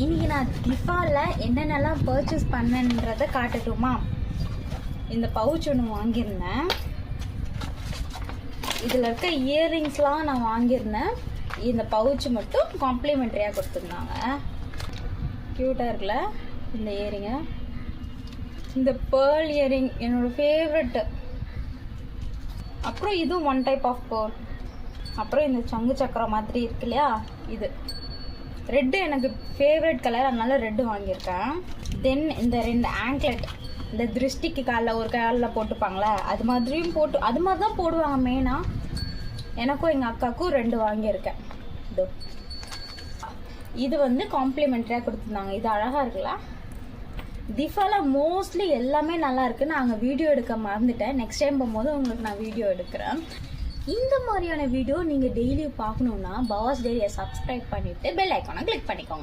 இன்னைக்கு நான் டிஃபாவில் என்னென்னலாம் பர்ச்சேஸ் பண்ணன்றதை காட்டட்டுமா? இந்த பவுச் ஒன்று வாங்கியிருந்தேன். இதில் இருக்க இயரிங்ஸ்லாம் நான் வாங்கியிருந்தேன். இந்த பவுச் மட்டும் காம்ப்ளிமெண்ட்ரியாக கொடுத்துருந்தாங்க. க்யூட்டாக இருக்குல்ல இந்த இயரிங்கு. இந்த பேர்ல் இயரிங் என்னோடய ஃபேவரெட்டு. அப்புறம் இதுவும் ஒன் டைப் ஆஃப் பேர்ல். அப்புறம் இந்த சங்கு சக்கரம் மாதிரி இருக்கு இல்லையா, இது ரெட்டு எனக்கு ஃபேவரட் கலர், அதனால ரெட்டு வாங்கியிருக்கேன். தென் இந்த 2 ஆங்க்லெட், இந்த திருஷ்டிக்கு காலில் ஒரு காலில் போட்டுப்பாங்களே அது மாதிரியும் அது மாதிரி தான் போடுவாங்க மெயினாக. எனக்கும் எங்கள் அக்காவுக்கும் 2 வாங்கியிருக்கேன். இது வந்து காம்ப்ளிமெண்ட்ரியாக கொடுத்துருந்தாங்க. இது அழகாக இருக்குல்ல. டிஃபாவில் மோஸ்ட்லி எல்லாமே நல்லா இருக்குது. நான் அங்கே வீடியோ எடுக்க மறந்துட்டேன். நெக்ஸ்ட் டைம் போகும்போது உங்களுக்கு நான் வீடியோ எடுக்கிறேன். இந்த மாதிரியான வீடியோ நீங்கள் டெய்லியும் பார்க்கணுன்னா பாஸ் டெய்லியை சப்ஸ்கிரைப் பண்ணிவிட்டு பெல் ஐக்கானை கிளிக் பண்ணிக்கோங்க.